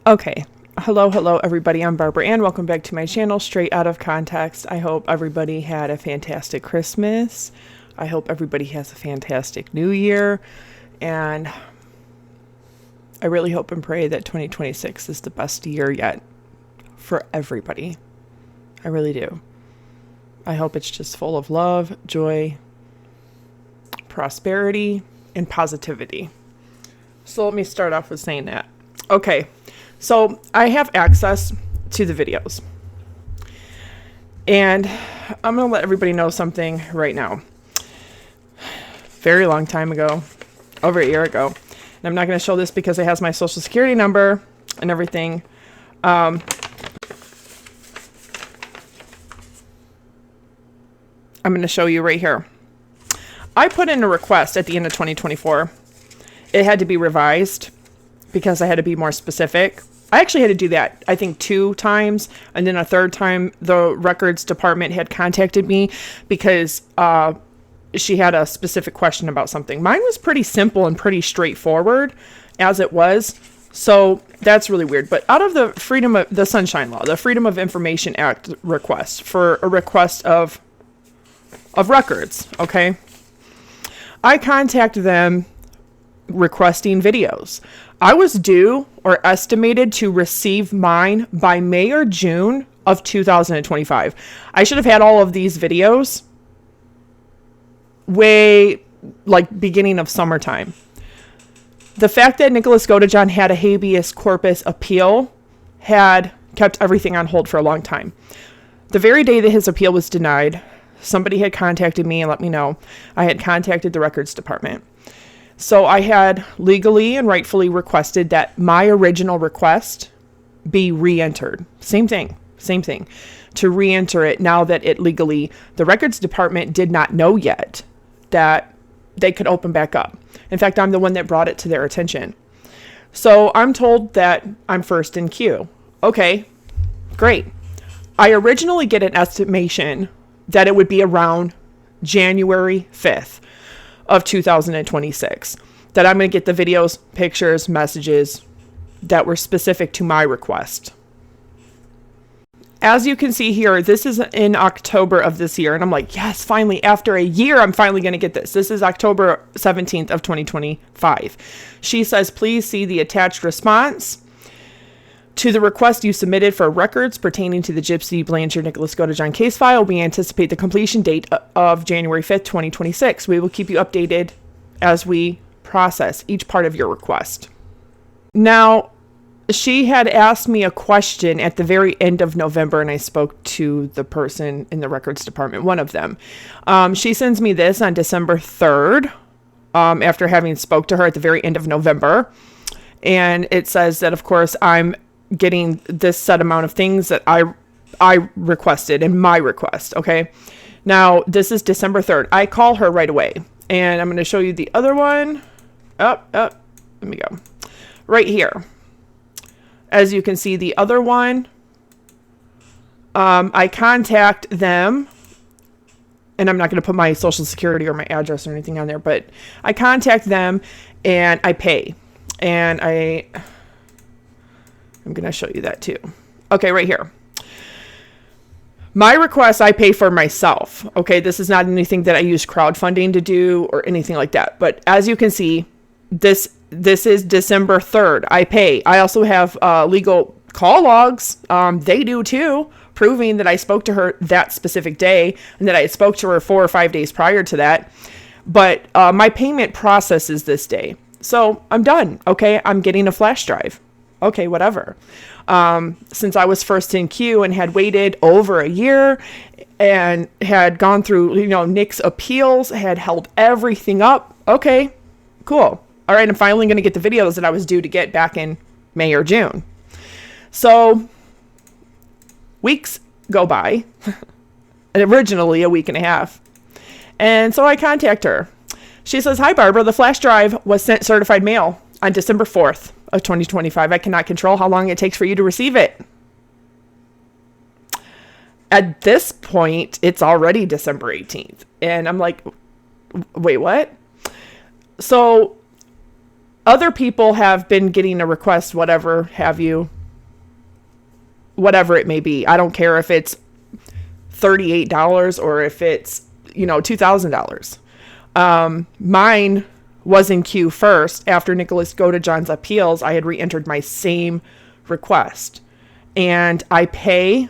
Okay. Hello, everybody. I'm Barbara Ann. Welcome back to my channel, Straight Out of Context. I hope everybody had a fantastic Christmas. I hope everybody has a fantastic New Year. And I really hope and pray that 2026 is the best year yet for everybody. I really do. I hope it's just full of love, joy, prosperity, and positivity. So let me start off with saying that. Okay. So I have access to the videos, and I'm going to let everybody know something right now. Very long time ago, over a year ago, and I'm not going to show this because it has my social security number and everything. I'm going to show you right here. I put in a request at the end of 2024. It had to be revised because I had to be more specific. I actually had to do that, I think, 2 times. And then a third time, the records department had contacted me because she had a specific question about something. Mine was pretty simple and pretty straightforward as it was. So that's really weird. But out of the Sunshine Law, the Freedom of Information Act request for a request of records, okay? I contacted them requesting videos. I was due or estimated to receive mine by May or June of 2025. I should have had all of these videos way beginning of summertime. The fact that Nicholas Godejohn had a habeas corpus appeal had kept everything on hold for a long time. The very day that his appeal was denied, somebody had contacted me and let me know. I had contacted the records department. So I had legally and rightfully requested that my original request be re-entered. Same thing. To re-enter it now that the records department did not know yet that they could open back up. In fact, I'm the one that brought it to their attention. So I'm told that I'm first in queue. Okay, great. I originally get an estimation that it would be around January 5th. Of 2026, that I'm going to get the videos, pictures, messages that were specific to my request. As you can see here, this is in October of this year, and I'm like, yes, finally, after a year, I'm finally going to get this. This is October 17th of 2025. She says, please see the attached response to the request you submitted for records pertaining to the Gypsy Blanchard Nicholas Godejohn case file. We anticipate the completion date of January 5th, 2026. We will keep you updated as we process each part of your request. Now, she had asked me a question at the very end of November, and I spoke to the person in the records department, one of them. She sends me this on December 3rd, after having spoke to her at the very end of November. And it says that, of course, I'm getting this set amount of things that I requested in my request. Okay. Now this is December 3rd. I call her right away, and I'm going to show you the other one. Let me go right here. As you can see, the other one, I contact them, and I'm not going to put my social security or my address or anything on there, but I contact them and I pay, and I'm going to show you that too. Okay, right here. My request, I pay for myself. Okay, this is not anything that I use crowdfunding to do or anything like that. But as you can see, this is December 3rd. I pay. I also have legal call logs. They do too, proving that I spoke to her that specific day and that I spoke to her 4 or 5 days prior to that. But my payment process is this day. So I'm done. Okay, I'm getting a flash drive. Okay, whatever. Since I was first in queue and had waited over a year and had gone through, Nick's appeals, had held everything up. Okay, cool. All right, I'm finally going to get the videos that I was due to get back in May or June. So weeks go by, originally a week and a half. And so I contact her. She says, hi, Barbara, the flash drive was sent certified mail on December 4th. Of 2025. I cannot control how long it takes for you to receive it. At this point, it's already December 18th. And I'm like, wait, what? So Other people have been getting a request, whatever have you, whatever it may be. I don't care if it's $38 or if it's, $2,000. Mine was in queue first. After Nicholas Godejohn's appeals, I had re-entered my same request. And I pay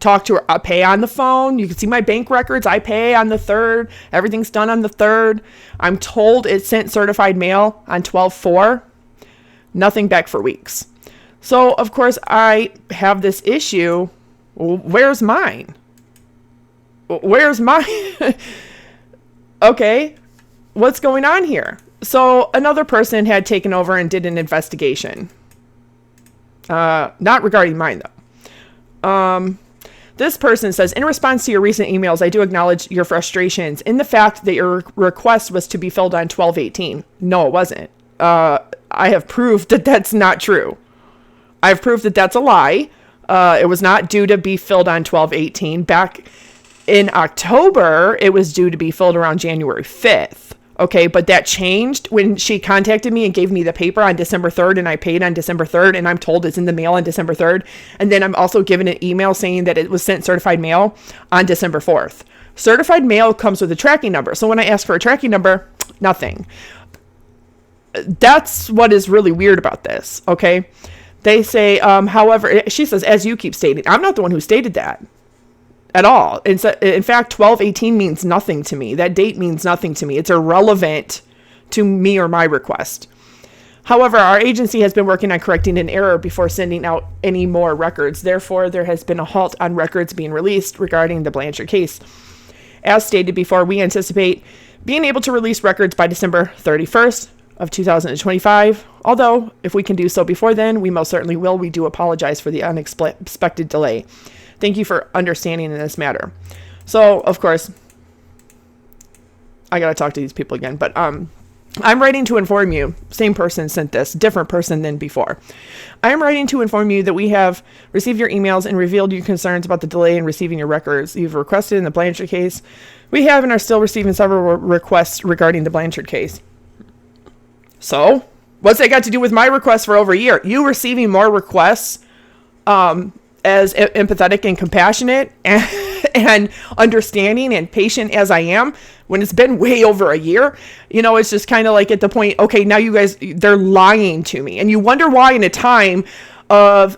on the phone. You can see my bank records. I pay on the 3rd. Everything's done on the 3rd. I'm told it's sent certified mail on 12/4. Nothing back for weeks. So, of course, I have this issue. Where's mine? Where's mine? Okay, what's going on here? So another person had taken over and did an investigation. Not regarding mine, though. This person says, in response to your recent emails, I do acknowledge your frustrations in the fact that your request was to be filled on 12/18. No, it wasn't. I have proved that that's not true. I've proved that that's a lie. It was not due to be filled on 12/18. Back in October, it was due to be filled around January 5th. Okay, but that changed when she contacted me and gave me the paper on December 3rd, and I paid on December 3rd, and I'm told it's in the mail on December 3rd. And then I'm also given an email saying that it was sent certified mail on December 4th. Certified mail comes with a tracking number. So when I ask for a tracking number, nothing. That's what is really weird about this, okay? They say, however, she says, as you keep stating, I'm not the one who stated that at all. In fact, 12/18 means nothing to me. That date means nothing to me. It's irrelevant to me or my request. However, our agency has been working on correcting an error before sending out any more records. Therefore, there has been a halt on records being released regarding the Blanchard case. As stated before, we anticipate being able to release records by December 31st of 2025. Although, if we can do so before then, we most certainly will. We do apologize for the unexpected delay. Thank you for understanding in this matter. So, of course, I got to talk to these people again, but I'm writing to inform you, same person sent this, different person than before. I am writing to inform you that we have received your emails and revealed your concerns about the delay in receiving your records you've requested in the Blanchard case. We have and are still receiving several requests regarding the Blanchard case. So, what's that got to do with my request for over a year? You receiving more requests, as empathetic and compassionate and understanding and patient as I am, when it's been way over a year, it's just kind of like at the point, okay, now you guys, they're lying to me. And you wonder why in a time of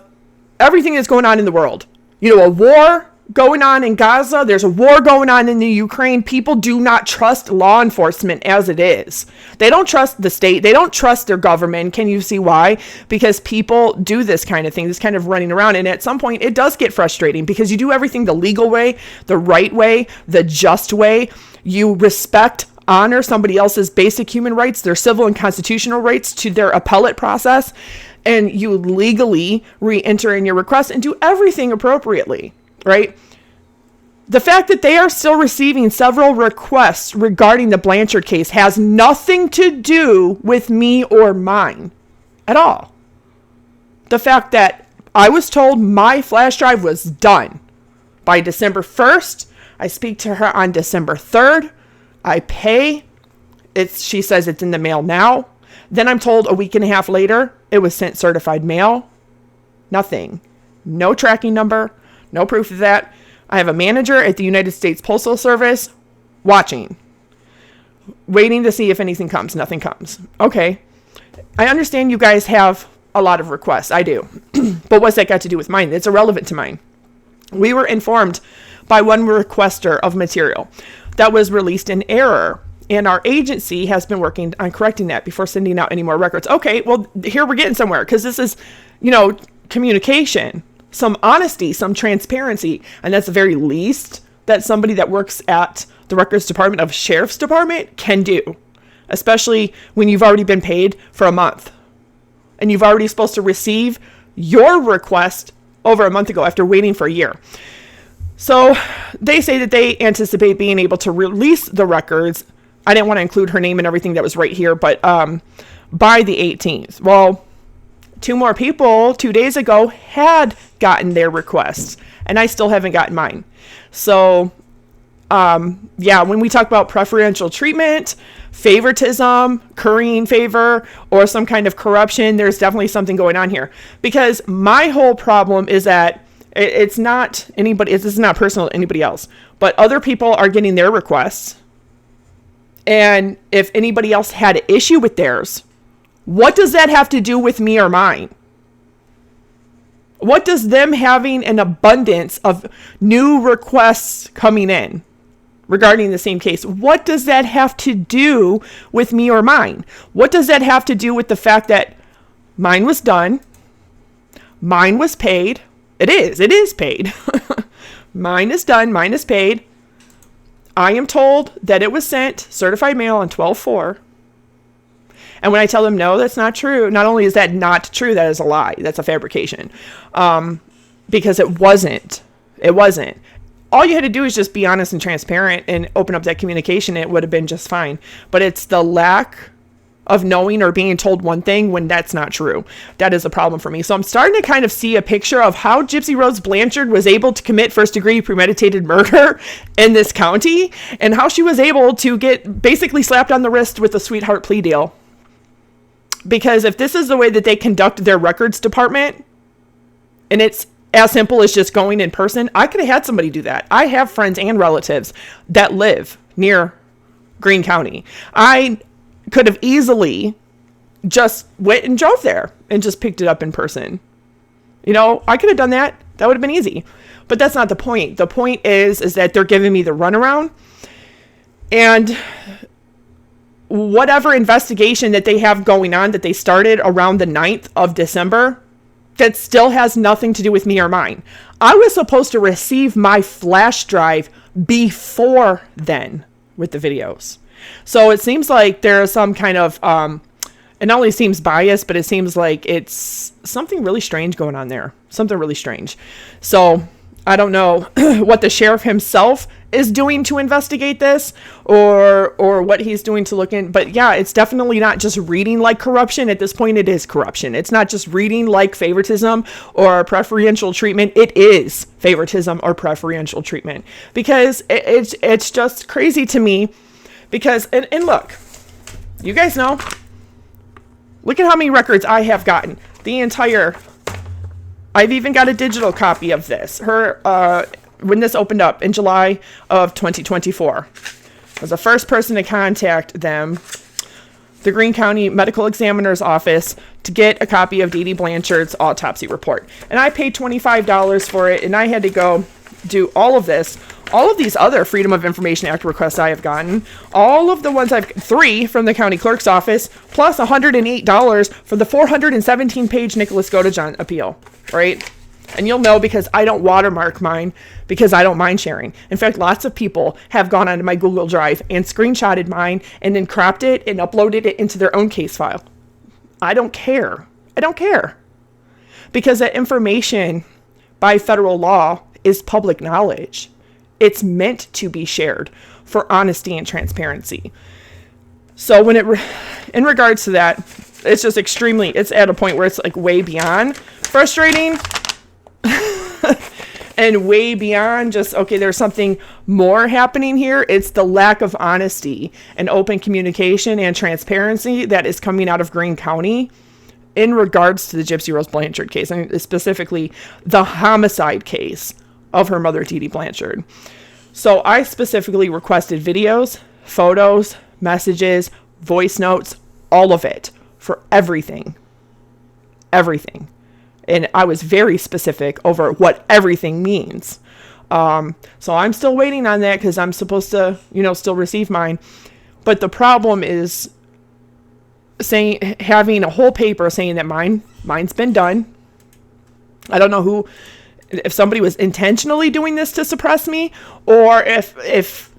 everything that's going on in the world, a war going on in Gaza, there's a war going on in the Ukraine. People do not trust law enforcement as it is. They don't trust the state. They don't trust their government. Can you see why? Because people do this kind of thing, this kind of running around. And at some point it does get frustrating because you do everything the legal way, the right way, the just way. You respect, honor somebody else's basic human rights, their civil and constitutional rights to their appellate process. And you legally re-enter in your request and do everything appropriately. Right? The fact that they are still receiving several requests regarding the Blanchard case has nothing to do with me or mine at all. The fact that I was told my flash drive was done by December 1st. I speak to her on December 3rd. I pay. She says it's in the mail now. Then I'm told a week and a half later, it was sent certified mail. Nothing. No tracking number. No proof of that. I have a manager at the United States Postal Service watching, waiting to see if anything comes. Nothing comes. Okay. I understand you guys have a lot of requests. I do. But what's that got to do with mine? It's irrelevant to mine. We were informed by one requester of material that was released in error, and our agency has been working on correcting that before sending out any more records. Okay, well, here we're getting somewhere because this is, communication. Some honesty, some transparency, and that's the very least that somebody that works at the records department of sheriff's department can do, especially when you've already been paid for a month and you've already supposed to receive your request over a month ago after waiting for a year. So they say that they anticipate being able to release the records. I didn't want to include her name and everything that was right here, but by the 18th. Well, 2 more people 2 days ago had gotten their requests, and I still haven't gotten mine. So, when we talk about preferential treatment, favoritism, currying favor, or some kind of corruption. There's definitely something going on here, because my whole problem is that it's not anybody, this is not personal to anybody else, but other people are getting their requests. And if anybody else had an issue with theirs, what does that have to do with me or mine? What does them having an abundance of new requests coming in regarding the same case, what does that have to do with me or mine? What does that have to do with the fact that mine was done, mine was paid? It is paid. Mine is done, mine is paid. I am told that it was sent certified mail on 12/4. And when I tell them, no, that's not true, not only is that not true, that is a lie. That's a fabrication. Because it wasn't. It wasn't. All you had to do is just be honest and transparent and open up that communication. It would have been just fine. But it's the lack of knowing or being told one thing when that's not true. That is a problem for me. So I'm starting to kind of see a picture of how Gypsy Rose Blanchard was able to commit first-degree premeditated murder in this county, and how she was able to get basically slapped on the wrist with a sweetheart plea deal. Because if this is the way that they conduct their records department, and it's as simple as just going in person, I could have had somebody do that. I have friends and relatives that live near Greene County. I could have easily just went and drove there and just picked it up in person. You know, I could have done that. That would have been easy. But that's not the point. The point is that they're giving me the runaround. And whatever investigation that they have going on that they started around the 9th of December, that still has nothing to do with me or mine. I was supposed to receive my flash drive before then with the videos. So it seems like there's some kind of, it not only seems biased, but it seems like it's something really strange going on there. Something really strange. So I don't know what the sheriff himself is doing to investigate this, or what he's doing to look in. But yeah, it's definitely not just reading like corruption. At this point, it is corruption. It's not just reading like favoritism or preferential treatment. It is favoritism or preferential treatment, because it's just crazy to me. Because, and look, you guys know, look at how many records I have gotten. The entire, I've even got a digital copy of this. When this opened up in July of 2024, I was the first person to contact them, the Greene County Medical Examiner's Office, to get a copy of Dee Dee Blanchard's autopsy report. And I paid $25 for it, and I had to go do all of this. All of these other Freedom of Information Act requests I have gotten, all of the ones 3 from the county clerk's office, plus $108 for the 417-page Nicholas Godejohn appeal, right? And you'll know because I don't watermark mine, because I don't mind sharing. In fact, lots of people have gone onto my Google Drive and screenshotted mine and then cropped it and uploaded it into their own case file. I don't care. I don't care. Because that information by federal law is public knowledge. It's meant to be shared for honesty and transparency. So when in regards to that, it's just it's at a point where it's like way beyond frustrating and way beyond just, okay, there's something more happening here. It's the lack of honesty and open communication and transparency that is coming out of Greene County in regards to the Gypsy Rose Blanchard case, and specifically the homicide case of her mother, Dee Dee Blanchard. So I specifically requested videos, photos, messages, voice notes, all of it, for everything. Everything. And I was very specific over what everything means. So I'm still waiting on that, because I'm supposed to, still receive mine. But the problem is having a whole paper saying that mine's been done. I don't know if somebody was intentionally doing this to suppress me, or if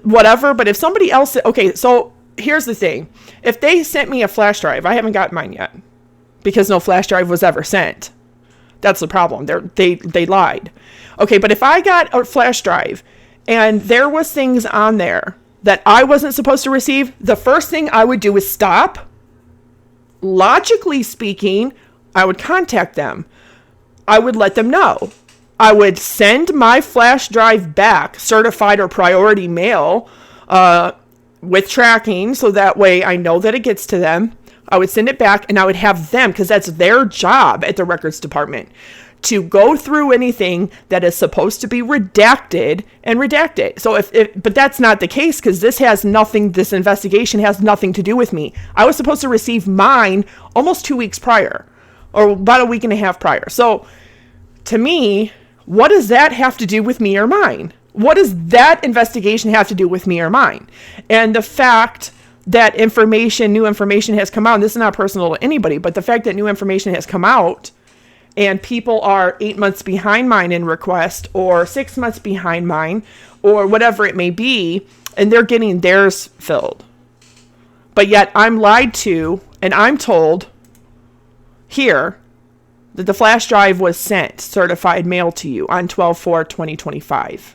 whatever, but if somebody else, okay, so here's the thing. If they sent me a flash drive, I haven't got mine yet, because no flash drive was ever sent. That's the problem. They lied. Okay, but if I got a flash drive and there was things on there that I wasn't supposed to receive, the first thing I would do is stop. Logically speaking, I would contact them. I would let them know. I would send my flash drive back, certified or priority mail, with tracking, so that way I know that it gets to them. I would send it back, and I would have them, because that's their job at the records department, to go through anything that is supposed to be redacted and redact it. So but that's not the case, because this investigation has nothing to do with me. I was supposed to receive mine almost 2 weeks prior, or about a week and a half prior. So to me, what does that have to do with me or mine? What does that investigation have to do with me or mine? And the fact that new information has come out, and this is not personal to anybody, but the fact that new information has come out and people are 8 months behind mine in request, or 6 months behind mine, or whatever it may be, and they're getting theirs filled. But yet I'm lied to, and I'm told here that the flash drive was sent certified mail to you on 12/4/2025.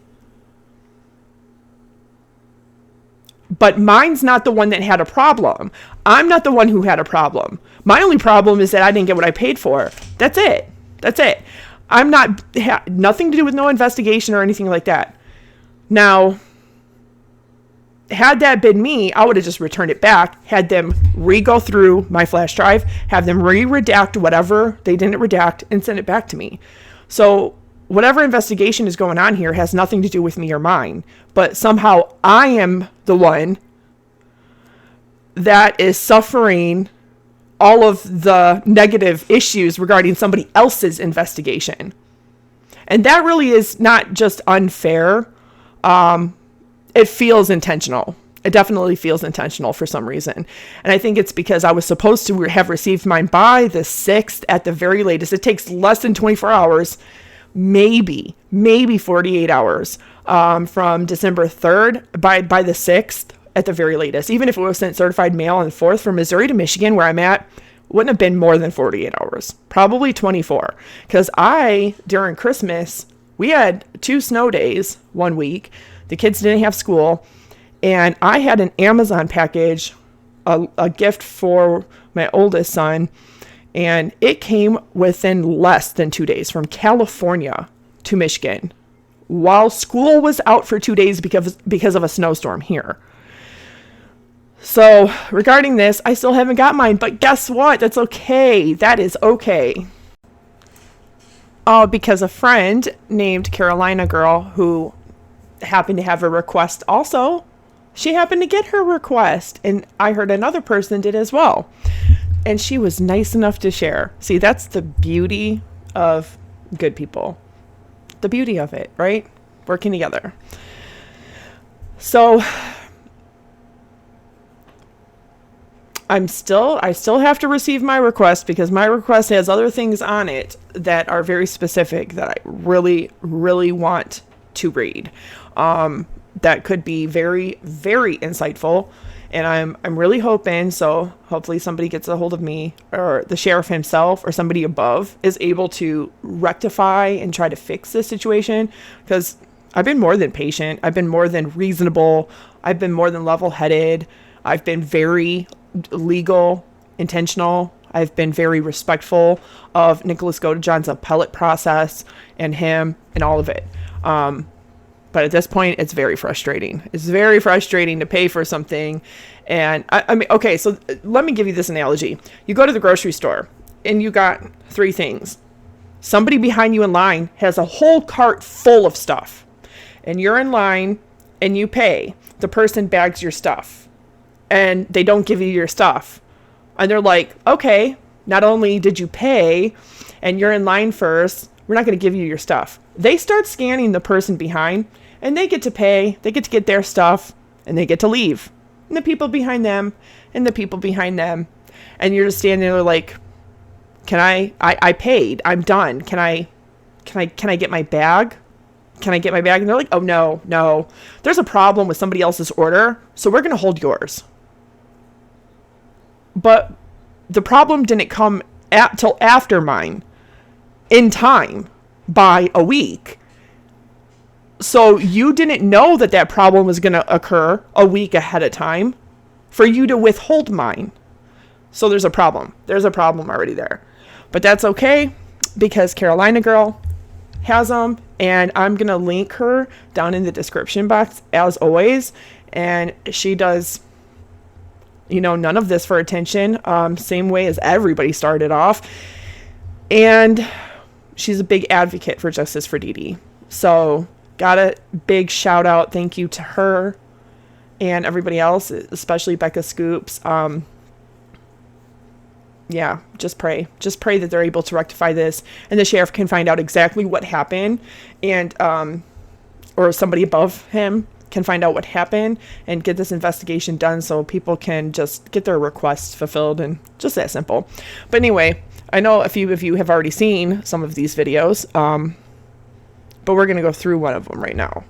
But mine's not the one that had a problem. I'm not the one who had a problem. My only problem is that I didn't get what I paid for. That's it. I'm not, nothing to do with no investigation or anything like that. Now, had that been me, I would have just returned it back, had them re-go through my flash drive, have them re-redact whatever they didn't redact, and send it back to me. So whatever investigation is going on here has nothing to do with me or mine, but somehow I am the one that is suffering all of the negative issues regarding somebody else's investigation. And that really is not just unfair. It feels intentional. It definitely feels intentional for some reason. And I think it's because I was supposed to have received mine by the 6th at the very latest. It takes less than 24 hours, maybe 48 hours, from December 3rd by the 6th at the very latest. Even if it was sent certified mail on the 4th from Missouri to Michigan, where I'm at, wouldn't have been more than 48 hours, probably 24. Because during Christmas, we had 2 snow days 1 week. The kids didn't have school. And I had an Amazon package, a gift for my oldest son. And it came within less than 2 days from California to Michigan, while school was out for 2 days because of a snowstorm here. So regarding this, I still haven't got mine, but guess what? That's okay. That is okay. Because a friend named Carolina Girl, who happened to have a request also, she happened to get her request, and I heard another person did as well. And she was nice enough to share. See, that's the beauty of good people. The beauty of it, right? Working together. So I still have to receive my request, because my request has other things on it that are very specific that I really, really want to read. That could be very, very insightful. And I'm really hoping, so hopefully somebody gets a hold of me, or the sheriff himself or somebody above is able to rectify and try to fix this situation, because I've been more than patient. I've been more than reasonable. I've been more than level-headed. I've been very legal, intentional. I've been very respectful of Nicholas Godejohn's appellate process and him and all of it. But at this point, it's very frustrating. It's very frustrating to pay for something. And I mean, okay, so let me give you this analogy. You go to the grocery store and you got 3 things. Somebody behind you in line has a whole cart full of stuff, and you're in line and you pay. The person bags your stuff and they don't give you your stuff. And they're like, okay, not only did you pay and you're in line first, we're not going to give you your stuff. They start scanning the person behind, and they get to pay, they get to get their stuff, and they get to leave. And the people behind them, and the people behind them. And you're just standing there like, I paid, I'm done. Can I get my bag? Can I get my bag? And they're like, oh no, there's a problem with somebody else's order, so we're going to hold yours. But the problem didn't come till after mine, in time, by a week. So you didn't know that problem was going to occur a week ahead of time for you to withhold mine. So there's a problem. There's a problem already there. But that's okay, because Carolina Girl has them, and I'm going to link her down in the description box as always. And she does You know, none of this for attention. Same way as everybody started off. And she's a big advocate for justice for Dee Dee. So got a big shout out. Thank you to her and everybody else, especially Becca Scoops. Yeah, just pray that they're able to rectify this and the sheriff can find out exactly what happened, and or somebody above him can find out what happened and get this investigation done so people can just get their requests fulfilled, and just that simple. But anyway, I know a few of you have already seen some of these videos, but we're going to go through one of them right now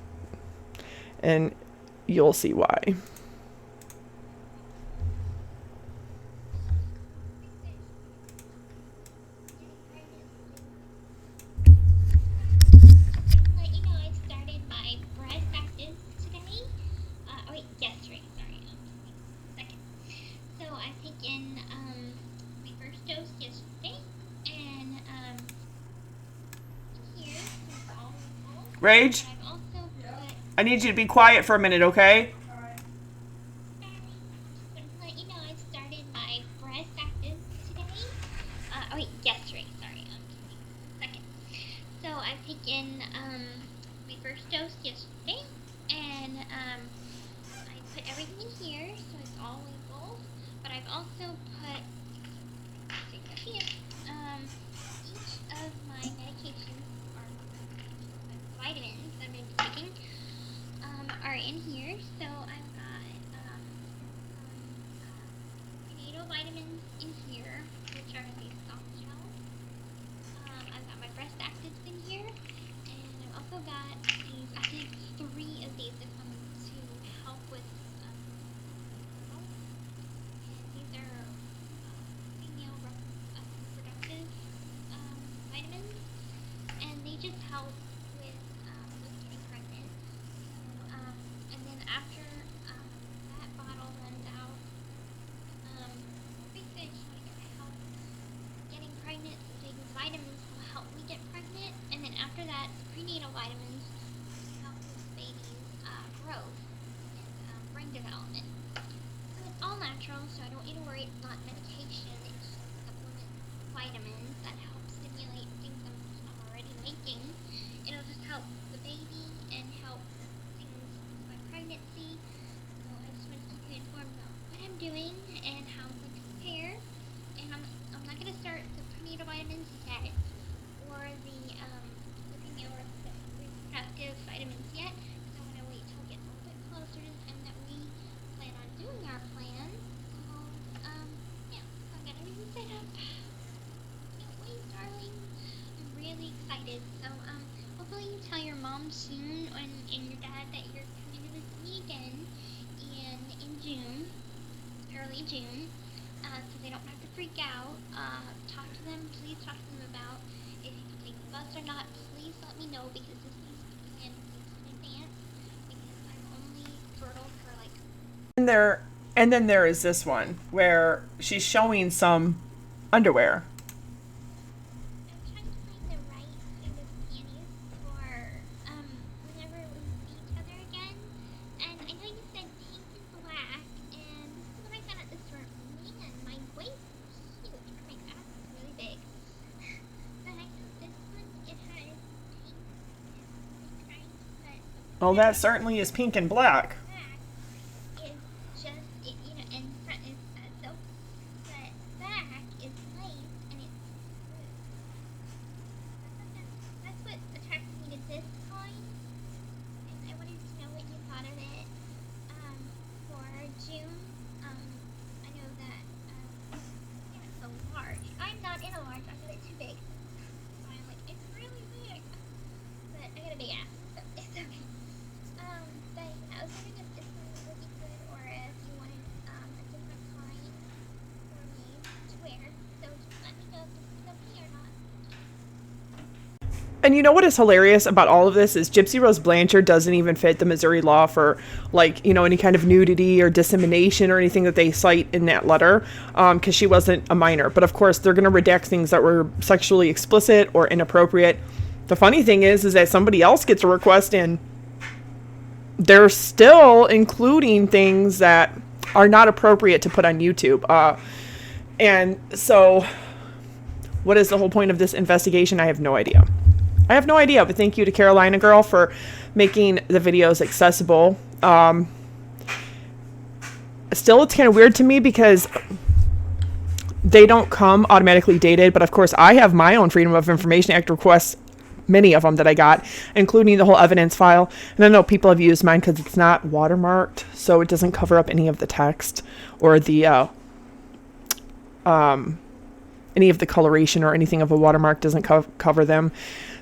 and you'll see why. Rage, I need you to be quiet for a minute, okay? I started my breast active today. Second. So I've taken my first dose yesterday, and I put everything in here, so it's all labeled. But I've also put each of my medications or vitamins I've been taking are in here. So I've got prenatal vitamins in here, which are these soft gels. I've got my breast actives in here, and I've also got these. I think 3 of these that come to help with. And these are female reproductive vitamins, and they just help with getting pregnant. And then after that bottle runs out, basically I just want to help getting pregnant. So taking vitamins will help me get pregnant, and then after that, prenatal vitamins help with baby's growth and brain development. So it's all natural, so I don't need to worry. It's not medication. It's just supplement vitamins that help stimulate things I'm already making. It'll just help the baby and help things with my pregnancy. So I just want to keep you informed about what I'm doing and how I'm going to prepare. And I'm not going to start the prenatal vitamins yet, or the female reproductive vitamins yet. So I'm going to wait till we get a little bit closer to the time that we plan on doing our plan. So yeah, so I got everything set up. Can't wait, darling. I'm really excited. So hopefully you tell your mom soon and your dad that you're coming to visit me again in June, early June, so they don't have to freak out. Please talk to them about if you can take the bus or not. Please let me know, because this needs to be planned in advance, because I'm only fertile for like. And then there is this one where she's showing some underwear. I'm trying to find the right kind of panties for whenever we see each other again. And I know you said pink and black, and this is what I got at the store. Man, my waist is huge, or my ass is really big. But I know this one, it has pink, and I'm trying to put. Oh, that certainly is pink and black. Back is just, and front is silk, but back is lace, and it's blue. That's what attracted me to this toy, and I wanted to know what you thought of it. For June, I know that, it's so large. I'm not in a large, I got it too big. So I'm like, it's really big. But I got a big ass, so it's okay. But I was wondering if this one would be good, or if you wanted a different kind for me to wear. So just let me know if this is okay or not. And you know what is hilarious about all of this is Gypsy Rose Blanchard doesn't even fit the Missouri law for, like, you know, any kind of nudity or dissemination or anything that they cite in that letter, because she wasn't a minor. But of course, they're going to redact things that were sexually explicit or inappropriate. The funny thing is that somebody else gets a request and they're still including things that are not appropriate to put on YouTube. And so what is the whole point of this investigation? I have no idea. But thank you to Carolina Girl for making the videos accessible. Still, it's kind of weird to me because they don't come automatically dated. But of course, I have my own Freedom of Information Act requests, many of them that I got, including the whole evidence file. And I know people have used mine because it's not watermarked, so it doesn't cover up any of the text or the any of the coloration or anything of a watermark doesn't cover them.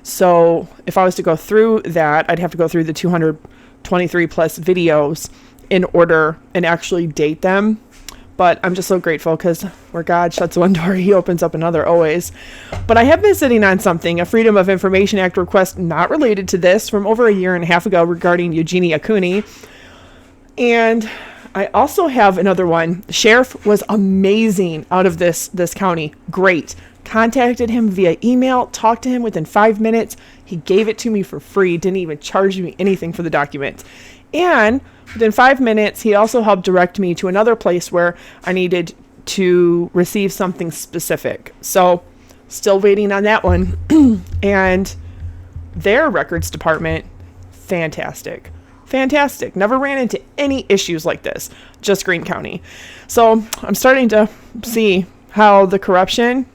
So if I was to go through that, I'd have to go through the 223 plus videos in order and actually date them. But I'm just so grateful because where God shuts one door, he opens up another always. But I have been sitting on something, a Freedom of Information Act request not related to this from over a year and a half ago regarding Eugenia Cooney. And I also have another one. The sheriff was amazing out of this county. Great. Contacted him via email, talked to him within 5 minutes. He gave it to me for free, didn't even charge me anything for the document. And within 5 minutes, he also helped direct me to another place where I needed to receive something specific. So still waiting on that one. And their records department, fantastic. Never ran into any issues like this, just Greene County. So I'm starting to see how the corruption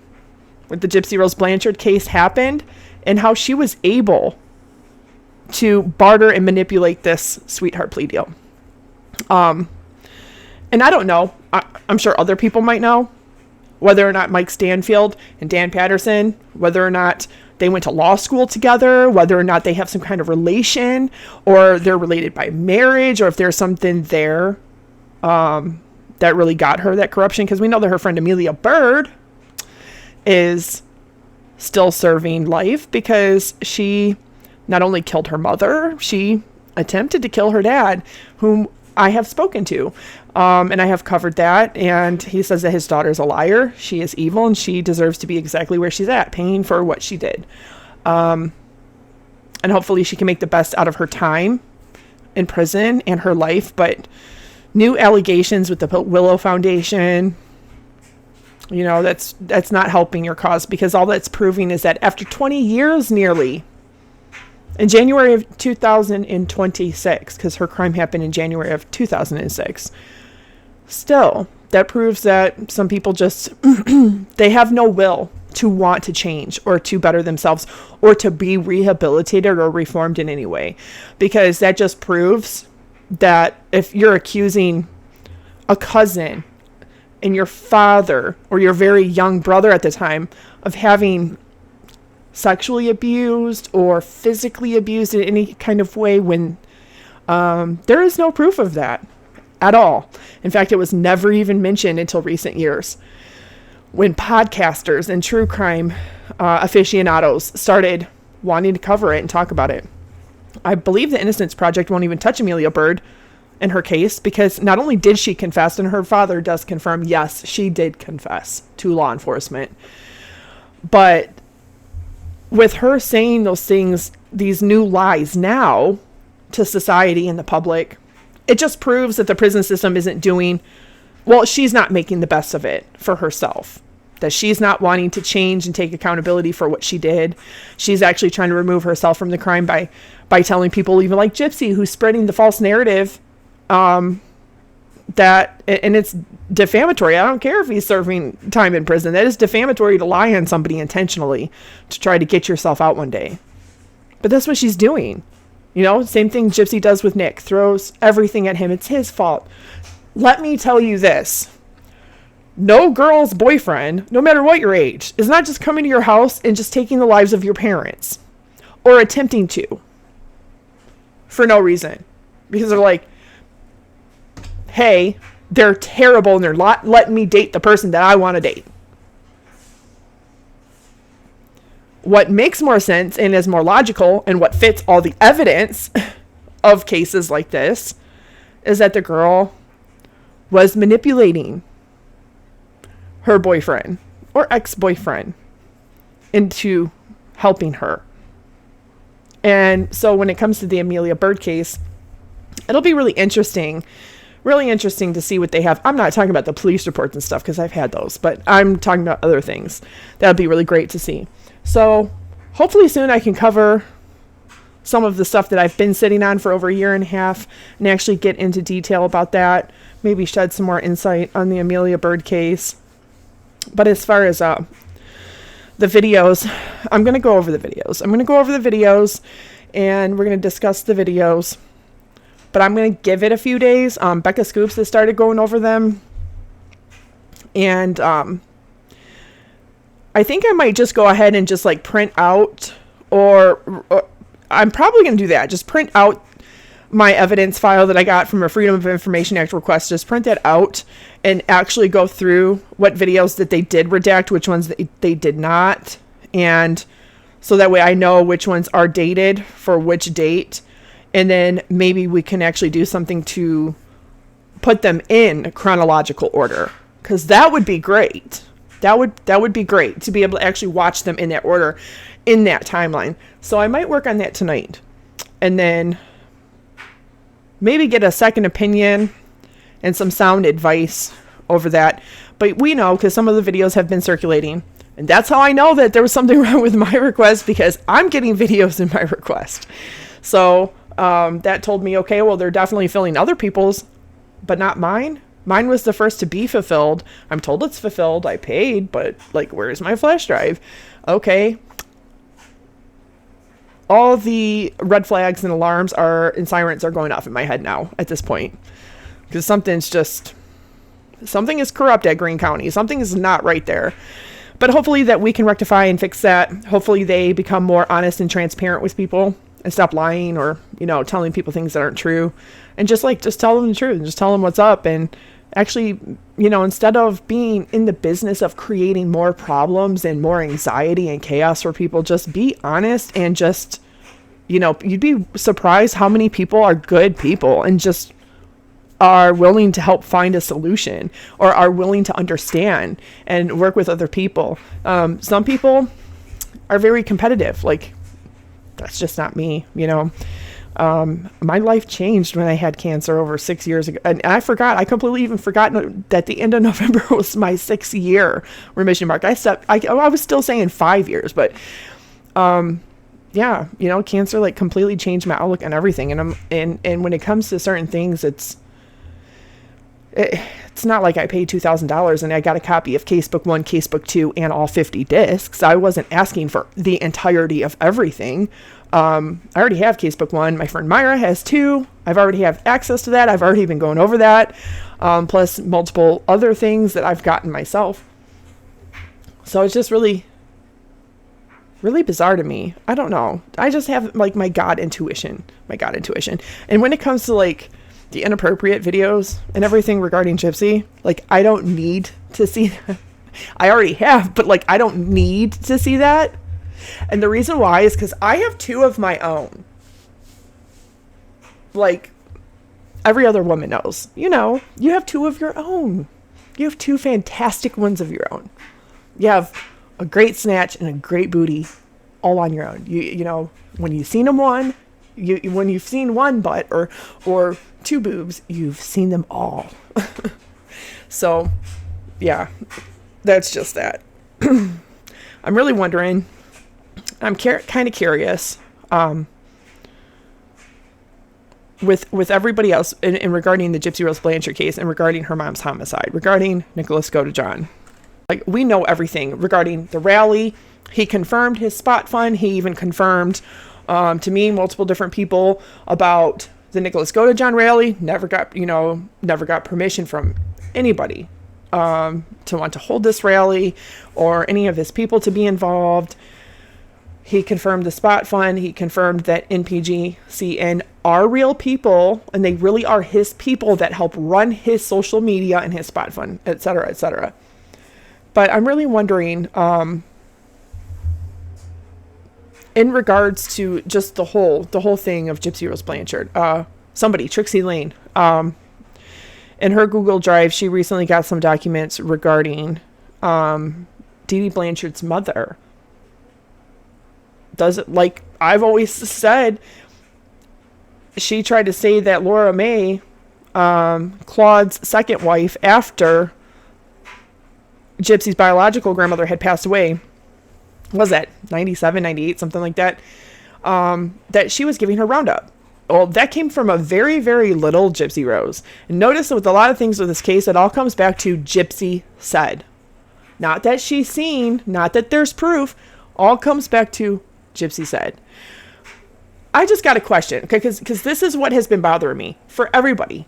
with the Gypsy Rose Blanchard case happened and how she was able to barter and manipulate this sweetheart plea deal. And I don't know, I'm sure other people might know whether or not Mike Stanfield and Dan Patterson, whether or not they went to law school together, whether or not they have some kind of relation or they're related by marriage, or if there's something there that really got her that corruption. Because we know that her friend Amelia Byrd is still serving life because she not only killed her mother, she attempted to kill her dad, whom I have spoken to. And I have covered that. And he says that his daughter's a liar. She is evil and she deserves to be exactly where she's at, paying for what she did. And hopefully she can make the best out of her time in prison and her life. But new allegations with the Willow Foundation, you know, that's not helping your cause, because all that's proving is that after 20 years nearly, in January of 2026, because her crime happened in January of 2006, still, that proves that some people just, they have no will to want to change or to better themselves or to be rehabilitated or reformed in any way. Because that just proves that if you're accusing a cousin and your father or your very young brother at the time of having sexually abused or physically abused in any kind of way, when there is no proof of that at all. In fact, it was never even mentioned until recent years, when podcasters and true crime aficionados started wanting to cover it and talk about it. I believe the Innocence Project won't even touch Amelia Byrd in her case, because not only did she confess, and her father does confirm, yes, she did confess to law enforcement, but with her saying those things, these new lies now to society and the public, it just proves that the prison system isn't doing, well, she's not making the best of it for herself. That she's not wanting to change and take accountability for what she did. She's actually trying to remove herself from the crime by telling people, even like Gypsy, who's spreading the false narrative, that, and it's defamatory. I don't care if he's serving time in prison. That is defamatory to lie on somebody intentionally to try to get yourself out one day. But that's what she's doing. You know, same thing Gypsy does with Nick, throws everything at him. It's his fault. Let me tell you this. No girl's boyfriend, no matter what your age, is not just coming to your house and just taking the lives of your parents or attempting to for no reason. Because they're like, hey, they're terrible and they're letting me date the person that I want to date. What makes more sense and is more logical and what fits all the evidence of cases like this is that the girl was manipulating her boyfriend or ex-boyfriend into helping her. And so when it comes to the Amelia Byrd case, it'll be really interesting really interesting to see what they have. I'm not talking about the police reports and stuff because I've had those, but I'm talking about other things. That would be really great to see. So hopefully soon I can cover some of the stuff that I've been sitting on for over a year and a half and actually get into detail about that. Maybe shed some more insight on the Amelia Byrd case. But as far as the videos, I'm going to go over the videos. And we're going to discuss the videos. But I'm going to give it a few days. Becca Scoops has started going over them. And I think I might just go ahead and just like print out, or I'm probably going to do that. Just print out my evidence file that I got from a Freedom of Information Act request. Just print that out and actually go through what videos that they did redact, which ones they did not. And so that way I know which ones are dated for which date. And then maybe we can actually do something to put them in chronological order. Because that would be great. That would be great to be able to actually watch them in that order, in that timeline. So I might work on that tonight. And then maybe get a second opinion and some sound advice over that. But we know, because some of the videos have been circulating. And that's how I know that there was something wrong with my request, because I'm getting videos in my request. So that told me, okay, well, they're definitely filling other people's, but not mine. Mine was the first to be fulfilled. I'm told it's fulfilled. I paid, but like, where's my flash drive? Okay. All the red flags and alarms and sirens are going off in my head now at this point. Because something is corrupt at Greene County. Something is not right there. But hopefully that we can rectify and fix that. Hopefully they become more honest and transparent with people and stop lying or, telling people things that aren't true. And just tell them the truth and just tell them what's up. And actually, instead of being in the business of creating more problems and more anxiety and chaos for people, just be honest and just, you'd be surprised how many people are good people and just are willing to help find a solution or are willing to understand and work with other people. Some people are very competitive. Like, that's just not me, My life changed when I had cancer over 6 years ago. And I completely even forgotten that the end of November was my 6-year remission mark. I was still saying 5 years, but, cancer completely changed my outlook on everything. And when it comes to certain things, it's not like I paid $2,000 and I got a copy of Casebook 1, Casebook 2, and all 50 discs. I wasn't asking for the entirety of everything. I already have Casebook 1. My friend Myra has 2. I've already have access to that. I've already been going over that. Plus multiple other things that I've gotten myself. So it's just really, really bizarre to me. I don't know. I just have my God intuition. And when it comes to the inappropriate videos and everything regarding Gypsy, I don't need to see that. I already have, but I don't need to see that. And the reason why is because I have 2 of my own. Every other woman knows, you have 2 of your own. You have 2 fantastic ones of your own. You have a great snatch and a great booty all on your own. When you've seen them when you've seen one butt or 2 boobs, you've seen them all. So, yeah, that's just that. I'm really wondering. I'm kind of curious with everybody else in regarding the Gypsy Rose Blanchard case and regarding her mom's homicide, regarding Nicholas Godejohn. We know everything regarding the rally. He confirmed his spot fund. He even confirmed to me multiple different people about the Nicholas Godejohn rally. Never got permission from anybody to want to hold this rally or any of his people to be involved. He confirmed the spot fund. He confirmed that NPGCN are real people and they really are his people that help run his social media and his spot fund, et cetera, et cetera. But I'm really wondering, in regards to just the whole thing of Gypsy Rose Blanchard, Trixie Lane, in her Google Drive, she recently got some documents regarding Dee Dee Blanchard's mother. Like I've always said, she tried to say that Laura May Claude's second wife, after Gypsy's biological grandmother had passed away, was that 97, 98, something like that, that she was giving her Roundup. Well, that came from a very, very little Gypsy Rose. And notice that with a lot of things with this case, it all comes back to Gypsy said. Not that she's seen, not that there's proof, all comes back to Gypsy said. I just got a question, okay, because this is what has been bothering me for everybody.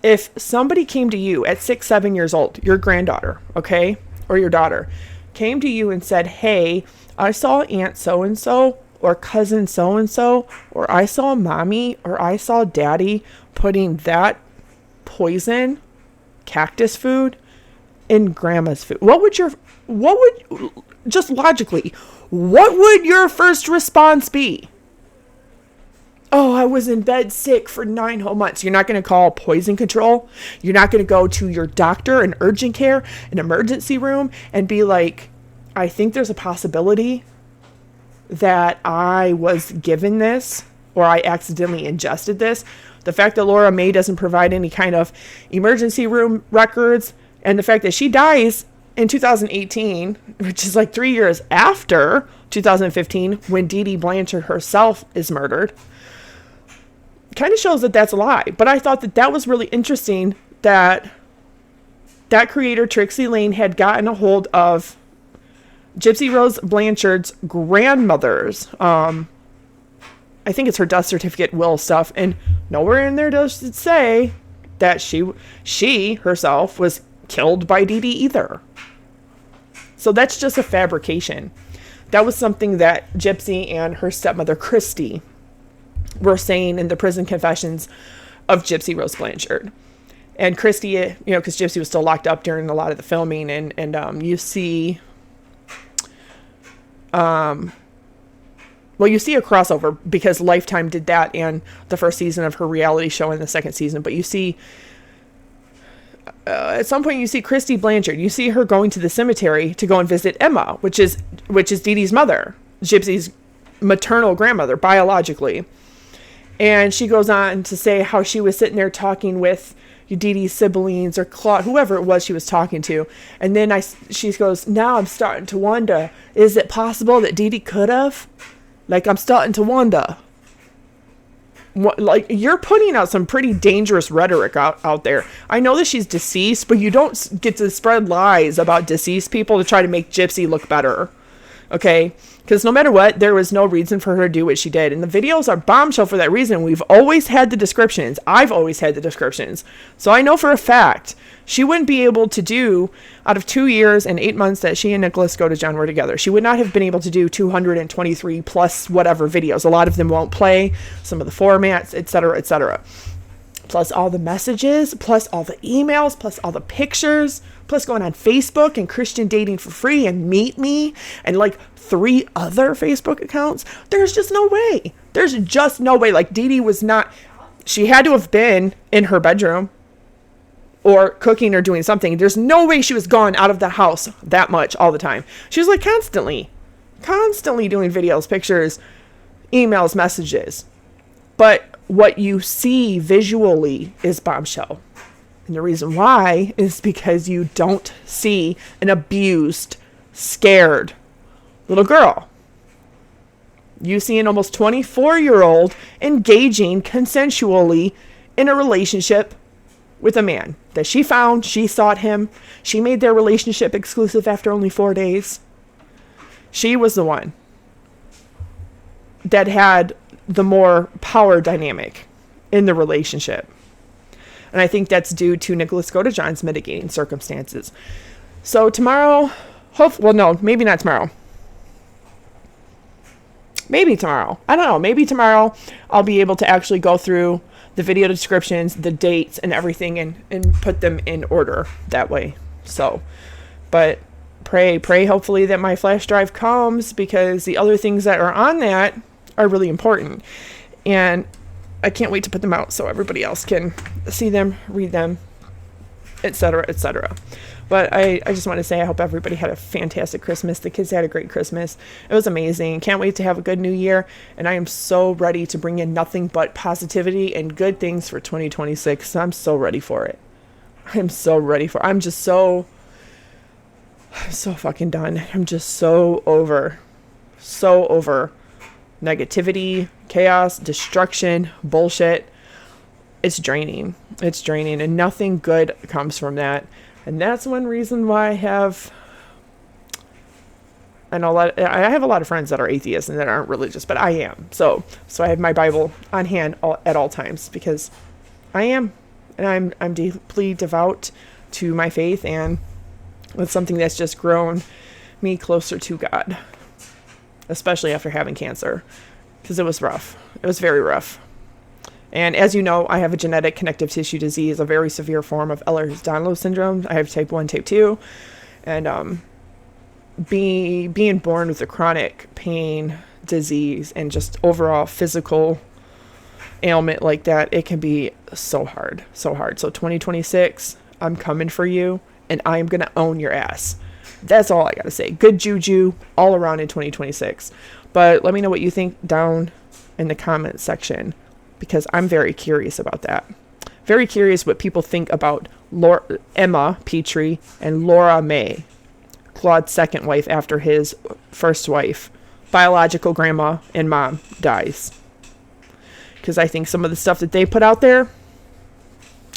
If somebody came to you at 6, 7 years old, your granddaughter, okay, or your daughter, came to you and said, hey, I saw Aunt so-and-so or cousin so-and-so, or I saw mommy or I saw daddy putting that poison cactus food in grandma's food. Just logically, what would your first response be? Oh, I was in bed sick for 9 whole months. You're not going to call poison control. You're not going to go to your doctor, an urgent care, an emergency room, and be like, I think there's a possibility that I was given this or I accidentally ingested this. The fact that Laura May doesn't provide any kind of emergency room records, and the fact that she dies in 2018, which is like 3 years after 2015, when Dee Dee Blanchard herself is murdered, kind of shows that that's a lie. But I thought that was really interesting that creator, Trixie Lane, had gotten a hold of Gypsy Rose Blanchard's grandmother's, I think it's her death certificate, will stuff, and nowhere in there does it say that she herself was killed by Dee Dee either. So that's just a fabrication. That was something that Gypsy and her stepmother Christy were saying in the prison confessions of Gypsy Rose Blanchard. And Christy, because Gypsy was still locked up during a lot of the filming, and you see, you see a crossover because Lifetime did that and the first season of her reality show and the second season. But you see, at some point you see Christy Blanchard. You see her going to the cemetery to go and visit Emma, which is Dee Dee's mother, Gypsy's maternal grandmother, biologically. And she goes on to say how she was sitting there talking with Dee Dee's siblings or Claude, whoever it was she was talking to. And then she goes, now I'm starting to wonder, is it possible that Dee Dee could have? Like, I'm starting to wonder. Like, you're putting out some pretty dangerous rhetoric out there. I know that she's deceased, but you don't get to spread lies about deceased people to try to make Gypsy look better. Okay? Because no matter what, there was no reason for her to do what she did. And the videos are bombshell for that reason. We've always had the descriptions. I've always had the descriptions. So I know for a fact she wouldn't be able to do, out of 2 years and 8 months that she and Nicholas Godejohn were together, she would not have been able to do 223 plus whatever videos. A lot of them won't play, some of the formats, etc., etc. Plus all the messages, plus all the emails, plus all the pictures, plus going on Facebook and Christian Dating for Free and Meet Me and like 3 other Facebook accounts. There's just no way. There's just no way. Like, Dee Dee was not, she had to have been in her bedroom or cooking or doing something. There's no way she was gone out of the house that much all the time. She was like constantly doing videos, pictures, emails, messages. But what you see visually is bombshell. And the reason why is because you don't see an abused, scared little girl. You see an almost 24-year-old engaging consensually in a relationship with a man that she found. She sought him. She made their relationship exclusive after only 4 days. She was the one that had the more power dynamic in the relationship. And I think that's due to Nicholas Godejohn's mitigating circumstances. So tomorrow, maybe not tomorrow. Maybe tomorrow. I don't know. Maybe tomorrow I'll be able to actually go through the video descriptions, the dates, and everything and put them in order that way. So, but pray hopefully that my flash drive comes, because the other things that are on that are really important. And I can't wait to put them out so everybody else can see them, read them, etc., etc. But I just want to say I hope everybody had a fantastic Christmas. The kids had a great Christmas. It was amazing. Can't wait to have a good new year. And I am so ready to bring in nothing but positivity and good things for 2026. I'm so ready for it. I'm just so fucking done. I'm just so over negativity, chaos, destruction, bullshit. It's draining, and nothing good comes from that. And that's one reason why I have a lot of friends that are atheists and that aren't religious, but I am. So I have my Bible on hand at all times, because I am, and I'm deeply devout to my faith, and it's something that's just grown me closer to God, especially after having cancer, because it was rough. It was very rough. And as you know, I have a genetic connective tissue disease, a very severe form of Ehlers-Danlos syndrome. I have type 1, type 2. And being born with a chronic pain, disease, and just overall physical ailment like that, it can be so hard. So 2026, I'm coming for you, and I'm going to own your ass. That's all I got to say. Good juju all around in 2026. But let me know what you think down in the comment section, because I'm very curious about that. Very curious what people think about Emma Pitre and Laura May, Claude's second wife after his first wife, biological grandma and mom, dies. Because I think some of the stuff that they put out there,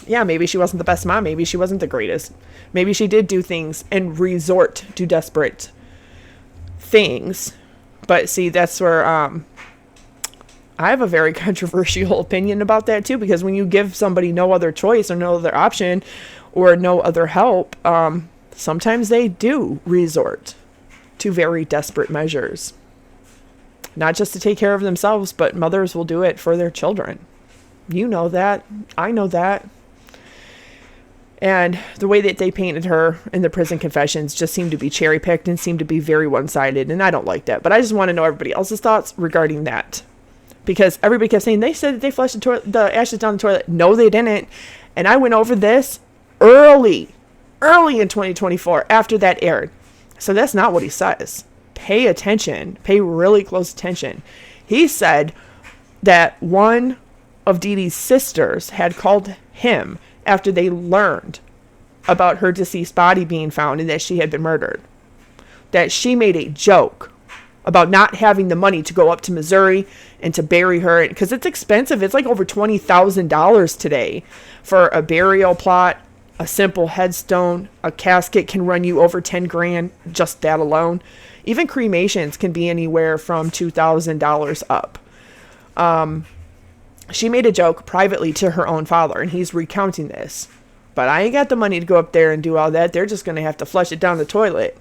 yeah, maybe she wasn't the best mom. Maybe she wasn't the greatest. Maybe she did do things and resort to desperate things. But see, that's where I have a very controversial opinion about that too, because when you give somebody no other choice or no other option or no other help, sometimes they do resort to very desperate measures. Not just to take care of themselves, but mothers will do it for their children. You know that. I know that. And the way that they painted her in the prison confessions just seemed to be cherry-picked and seemed to be very one-sided, and I don't like that. But I just want to know everybody else's thoughts regarding that. Because everybody kept saying, they said that they flushed the ashes down the toilet. No, they didn't. And I went over this early in 2024 after that aired. So that's not what he says. Pay attention. Pay really close attention. He said that one of Dee Dee's sisters had called him after they learned about her deceased body being found and that she had been murdered. That she made a joke about not having the money to go up to Missouri and to bury her, because it's expensive. It's like over $20,000 today for a burial plot, a simple headstone. A casket can run you over 10 grand, just that alone. Even cremations can be anywhere from $2,000 up. She made a joke privately to her own father, and he's recounting this. But I ain't got the money to go up there and do all that. They're just going to have to flush it down the toilet.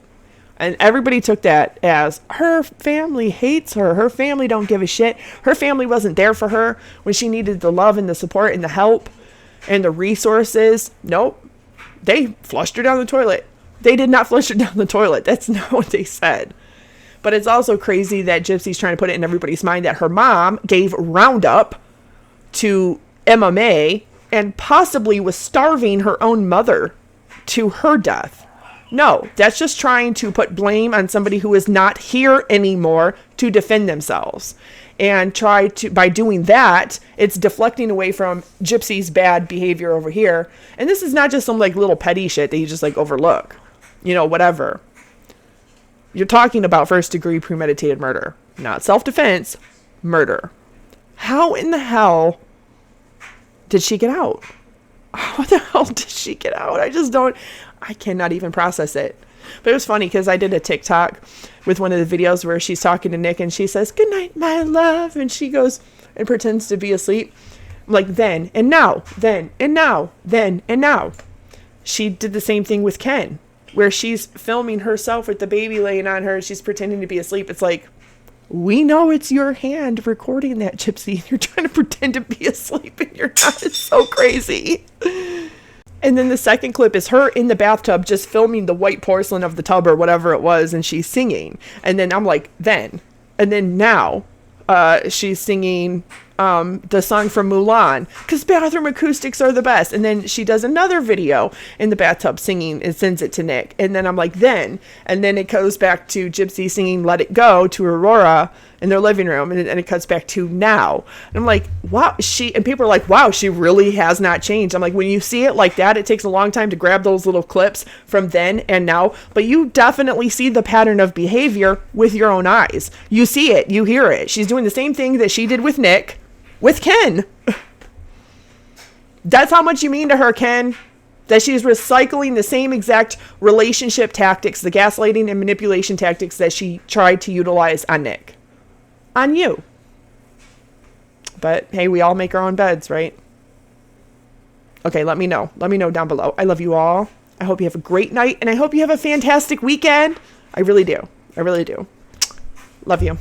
And everybody took that as her family hates her. Her family don't give a shit. Her family wasn't there for her when she needed the love and the support and the help and the resources. Nope. They flushed her down the toilet. They did not flush her down the toilet. That's not what they said. But it's also crazy that Gypsy's trying to put it in everybody's mind that her mom gave Roundup to Emma May and possibly was starving her own mother to her death. No, that's just trying to put blame on somebody who is not here anymore to defend themselves. And by doing that, it's deflecting away from Gypsy's bad behavior over here. And this is not just some like little petty shit that you just like overlook. You know, whatever. You're talking about first degree premeditated murder, not self-defense, murder. How in the hell did she get out? How the hell did she get out? I cannot even process it. But it was funny because I did a TikTok with one of the videos where she's talking to Nick and she says, "Good night, my love." And she goes and pretends to be asleep. Like then and now, then and now, then and now. She did the same thing with Ken, where she's filming herself with the baby laying on her and she's pretending to be asleep. It's like, we know it's your hand recording that, Gypsy. You're trying to pretend to be asleep and you're not. It's so crazy. And then the second clip is her in the bathtub just filming the white porcelain of the tub or whatever it was, and she's singing. And then I'm like, then. And then now, she's singing the song from Mulan, because bathroom acoustics are the best. And then she does another video in the bathtub singing and sends it to Nick. And then I'm like, and then it goes back to Gypsy singing Let It Go to Aurora in their living room. And it cuts back to now. And I'm like, wow, and people are like, wow, she really has not changed. I'm like, when you see it like that, it takes a long time to grab those little clips from then and now, but you definitely see the pattern of behavior with your own eyes. You see it, you hear it. She's doing the same thing that she did with Nick, with Ken. That's how much you mean to her, Ken. That she's recycling the same exact relationship tactics, the gaslighting and manipulation tactics that she tried to utilize on Nick. On you. But hey, we all make our own beds, right? Okay, let me know. Let me know down below. I love you all. I hope you have a great night, and I hope you have a fantastic weekend. I really do. I really do. Love you.